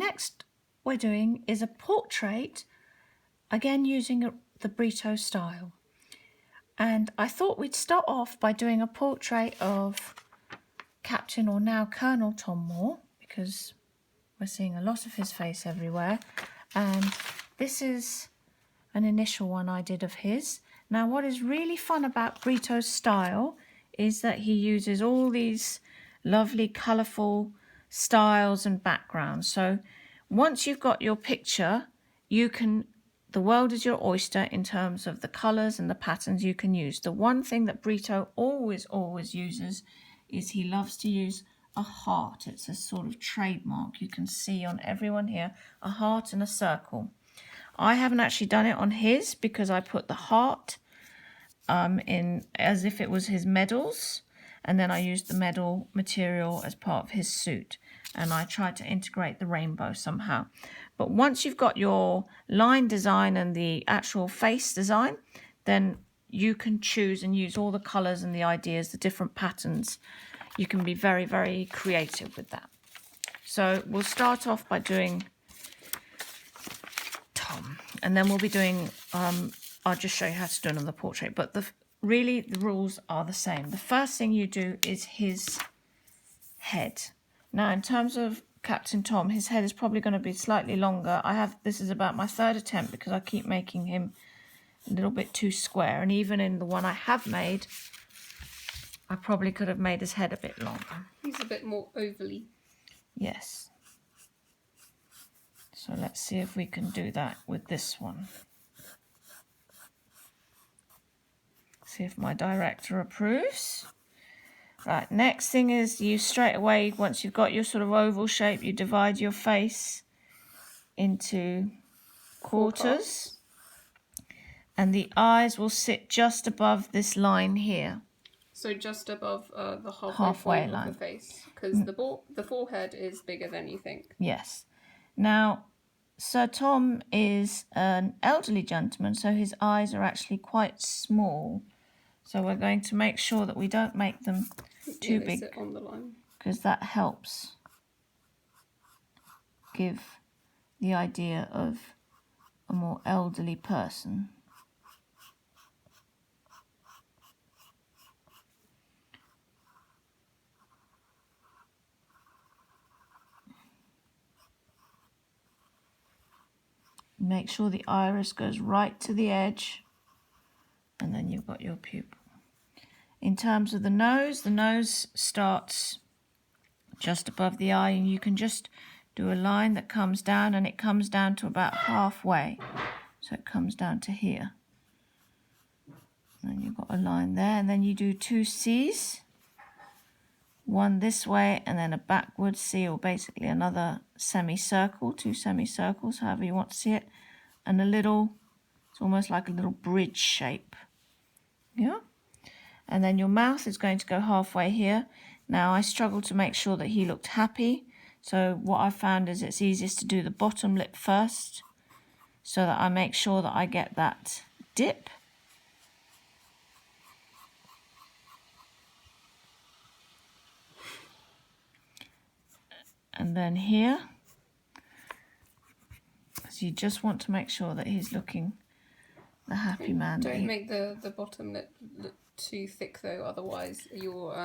next we're doing is a portrait, again using the Britto style. And I thought we'd start off by doing a portrait of Captain, or now Colonel, Tom Moore, because we're seeing a lot of his face everywhere. And this is an initial one I did of his. Now, what is really fun about Britto's style is that he uses all these lovely colourful styles and backgrounds. So once you've got your picture, the world is your oyster in terms of the colours and the patterns you can use. The one thing that Britto always uses is he loves to use a heart. It's a sort of trademark. You can see on everyone here a heart and a circle. I haven't actually done it on his because I put the heart in as if it was his medals, and then I used the medal material as part of his suit, and I tried to integrate the rainbow somehow. But once you've got your line design and the actual face design, then you can choose and use all the colours and the ideas, the different patterns. You can be very, very creative with that. So we'll start off by doing Tom, and then we'll be doing, I'll just show you how to do another portrait, but really the rules are the same. The first thing you do is his head. Now, in terms of Captain Tom, his head is probably going to be slightly longer. This is about my third attempt because I keep making him a little bit too square, and even in the one I have made, I probably could have made his head a bit longer. He's a bit more ovally. Yes. So let's see if we can do that with this one. See if my director approves. Right, next thing is you straight away, once you've got your sort of oval shape, you divide your face into quarters. And the eyes will sit just above this line here. So just above the halfway line of the face, because the forehead is bigger than you think. Yes. Now, Sir Tom is an elderly gentleman, so his eyes are actually quite small. So we're going to make sure that we don't make them too big, sit on the line, because that helps give the idea of a more elderly person. Make sure the iris goes right to the edge, and then you've got your pupil. In terms of the nose starts just above the eye, and you can just do a line that comes down, and it comes down to about halfway. So it comes down to here. And then you've got a line there, and then you do two C's. One this way, and then a backward C, or basically another semicircle, two semicircles, however you want to see it. And it's almost like a little bridge shape. Yeah? And then your mouth is going to go halfway here. Now, I struggled to make sure that he looked happy. So what I found is it's easiest to do the bottom lip first, so that I make sure that I get that dip. And then here, so you just want to make sure that he's looking the happy man. Don't make the bottom lip look too thick though, otherwise your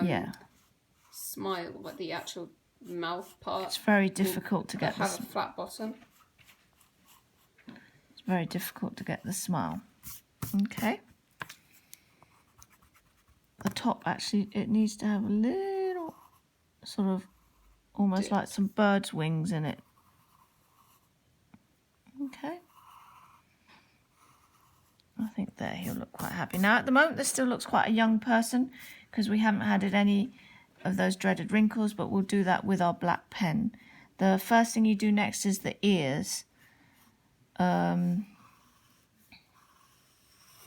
smile, like the actual mouth part, it's very difficult to get a flat bottom. It's very difficult to get the smile. Okay. The top, actually, it needs to have a little sort of almost like some bird's wings in it. Okay. I think there he'll look quite happy. Now, at the moment, this still looks quite a young person because we haven't added any of those dreaded wrinkles, but we'll do that with our black pen. The first thing you do next is the ears.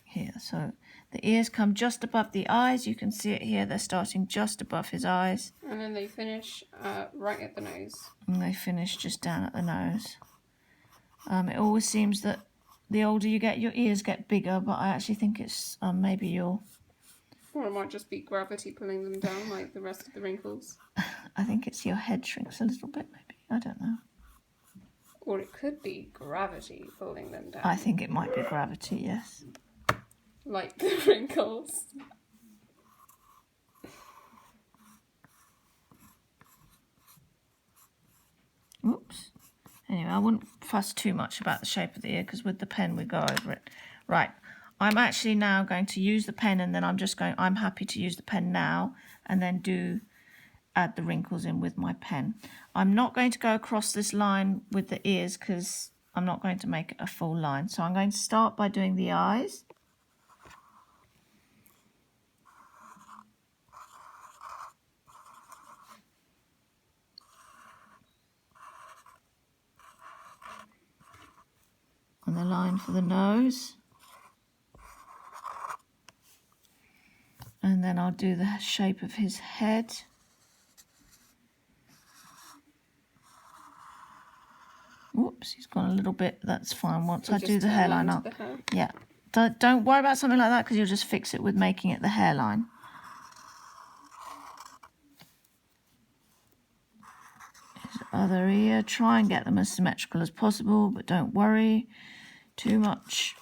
Here, so the ears come just above the eyes. You can see it here. They're starting just above his eyes. And then they finish right at the nose. And they finish just down at the nose. It always seems that the older you get, your ears get bigger, but I actually think it's maybe your... Or it might just be gravity pulling them down like the rest of the wrinkles. I think it's your head shrinks a little bit, maybe. I don't know. Or it could be gravity pulling them down. I think it might be gravity, yes. Like the wrinkles. Oops. Anyway, I wouldn't fuss too much about the shape of the ear because with the pen we go over it. Right. I'm actually now going to use the pen and then I'm happy to use the pen now and then add the wrinkles in with my pen. I'm not going to go across this line with the ears because I'm not going to make it a full line. So I'm going to start by doing the eyes. And the line for the nose. And then I'll do the shape of his head. Whoops, he's gone a little bit, that's fine. Once I do the hairline up. Yeah. Don't worry about something like that because you'll just fix it with making it the hairline. His other ear, try and get them as symmetrical as possible, but don't worry too much.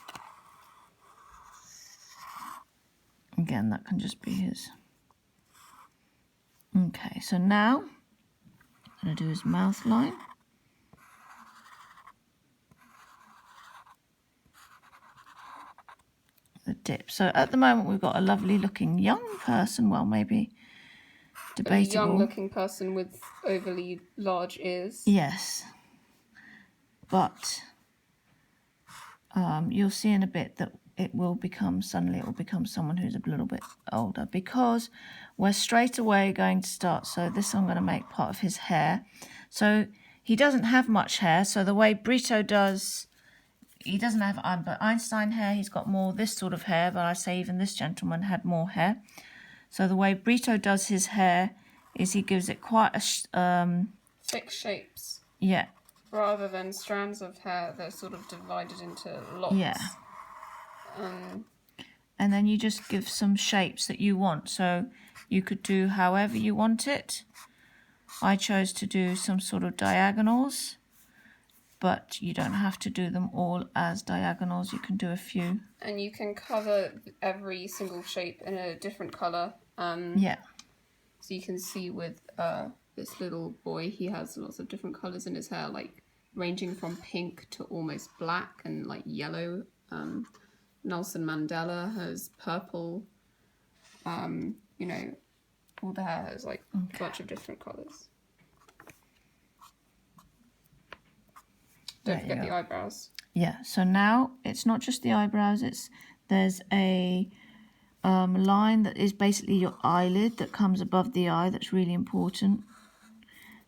Again, that can just be his. Okay, so now I'm going to do his mouth line. The dip. So at the moment we've got a lovely looking young person, well maybe debatable. A young looking person with overly large ears. Yes. But you'll see in a bit that it will become someone who's a little bit older because we're straight away going to start. So this I'm going to make part of his hair. So he doesn't have much hair. So the way Britto does, he doesn't have but Einstein hair, he's got more this sort of hair, but I say even this gentleman had more hair. So the way Britto does his hair is he gives it quite a... thick shapes. Yeah. Rather than strands of hair, they're sort of divided into lots. Yeah. And then you just give some shapes that you want. So you could do however you want it. I chose to do some sort of diagonals, but you don't have to do them all as diagonals. You can do a few. And you can cover every single shape in a different colour. Yeah. So you can see with this little boy, he has lots of different colours in his hair, like ranging from pink to almost black and like yellow. Nelson Mandela has purple. You know, all the hair has like a bunch of different colours. Don't forget the eyebrows. Yeah, so now it's not just the eyebrows, there's a line that is basically your eyelid that comes above the eye, that's really important.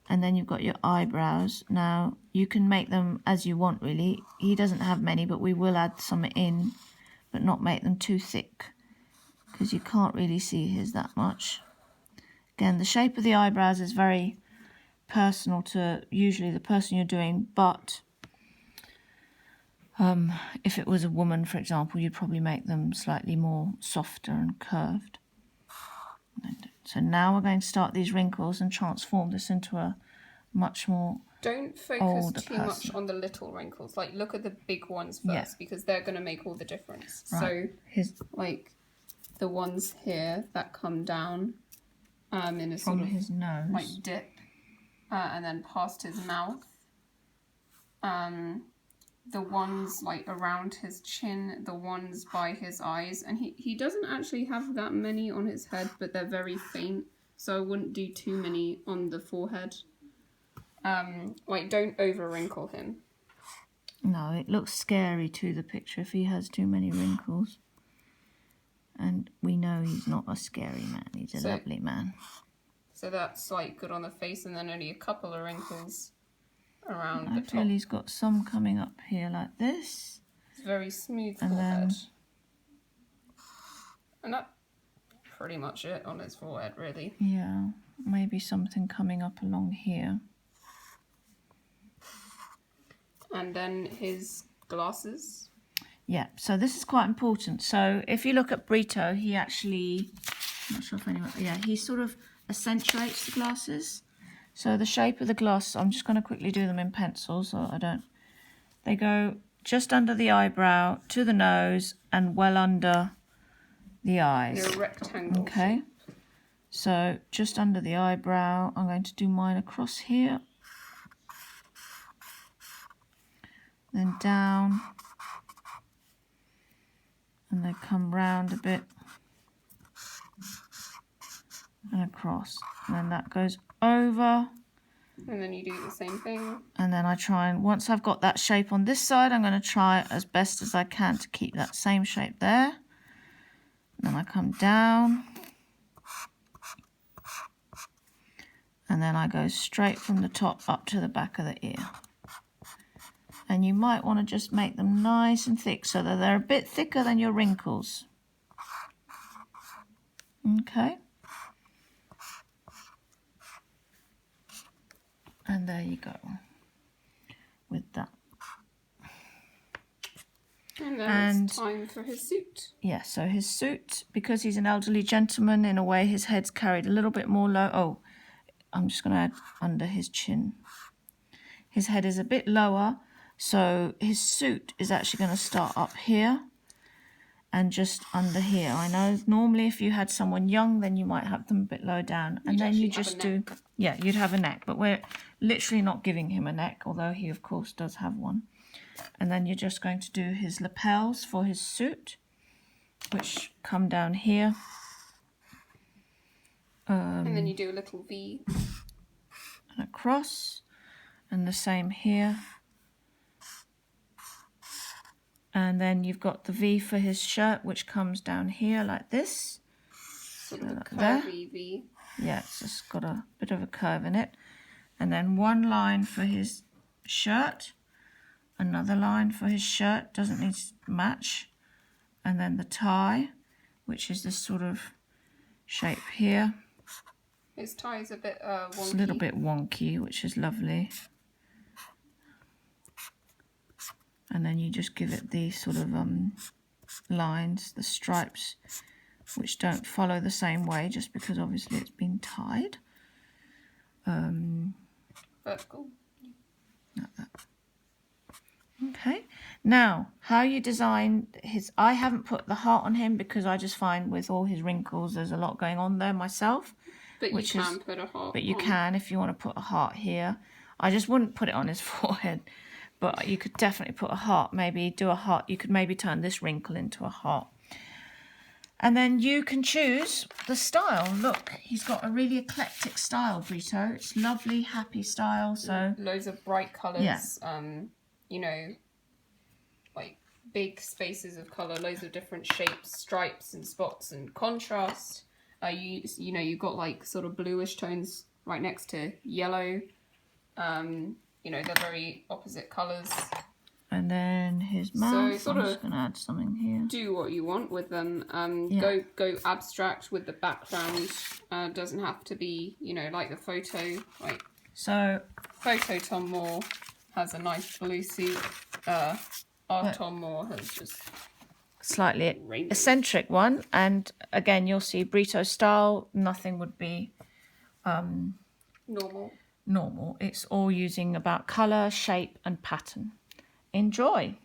And then you've got your eyebrows. Now, you can make them as you want, really. He doesn't have many, but we will add some in, but not make them too thick, because you can't really see his that much. Again, the shape of the eyebrows is very personal to usually the person you're doing, but if it was a woman, for example, you'd probably make them slightly more softer and curved. So now we're going to start these wrinkles and transform this into a much more Don't focus too much on the little wrinkles. Like, look at the big ones first, because they're going to make all the difference. Right. So, like, the ones here that come down in a sort of his nose, like dip, and then past his mouth. The ones like around his chin, the ones by his eyes, and he doesn't actually have that many on his head, but they're very faint, so I wouldn't do too many on the forehead. Like, don't over wrinkle him. No, it looks scary to the picture if he has too many wrinkles, and we know he's not a scary man, he's a lovely man. So that's like good on the face, and then only a couple of wrinkles around the top. I feel he's got some coming up here like this. It's very smooth forehead. And that's pretty much it on his forehead, really. Yeah, maybe something coming up along here. And then his glasses. Yeah, so this is quite important. So if you look at Britto, he actually, I'm not sure if anyone, yeah, he sort of accentuates the glasses. So the shape of the gloss, I'm just going to quickly do them in pencil so I don't. They go just under the eyebrow, to the nose, and well under the eyes. They're a rectangle. Okay. So just under the eyebrow, I'm going to do mine across here. Then down. And they come round a bit. And across. And then that goes over. And then you do the same thing. And then I try and, once I've got that shape on this side, I'm going to try as best as I can to keep that same shape there. And then I come down. And then I go straight from the top up to the back of the ear. And you might want to just make them nice and thick so that they're a bit thicker than your wrinkles. Okay. And there you go with that. And then it's time for his suit. Yeah, so his suit, because he's an elderly gentleman, in a way his head's carried a little bit more low. Oh, I'm just going to add under his chin. His head is a bit lower, so his suit is actually going to start up here and just under here. I know normally if you had someone young, then you might have them a bit low down. And then you just do, yeah, you'd have a neck. But we're literally not giving him a neck, although he, of course, does have one. And then you're just going to do his lapels for his suit, which come down here. And then you do a little V. And across. And the same here. And then you've got the V for his shirt, which comes down here like this. Sort of a curvy V. Yeah, it's just got a bit of a curve in it. And then one line for his shirt. Another line for his shirt, doesn't need to match. And then the tie, which is this sort of shape here. His tie is a bit wonky. It's a little bit wonky, which is lovely. And then you just give it these sort of lines, the stripes, which don't follow the same way, just because obviously it's been tied. Vertical. Like that. Okay, now how you design his, I haven't put the heart on him because I just find with all his wrinkles there's a lot going on there myself. But you can put a heart. But you can if you want to put a heart here. I just wouldn't put it on his forehead, but you could definitely put a heart, maybe do a heart. You could maybe turn this wrinkle into a heart. And then you can choose the style. Look, he's got a really eclectic style, Brito. It's lovely, happy style. So loads of bright colours. Yeah. You know, like big spaces of colour, loads of different shapes, stripes and spots and contrast. You know, you've got like sort of bluish tones right next to yellow. You know, they're very opposite colours. And then his mouth, so I'm just going to add something here. Do what you want with them. Yeah. Go abstract with the background. Doesn't have to be, you know, like the photo. Like So photo Tom Moore has a nice blue suit. Our Tom Moore has just slightly rainbow. Eccentric one. And again, you'll see Brito style. Nothing would be normal. It's all using about colour, shape and pattern. Enjoy.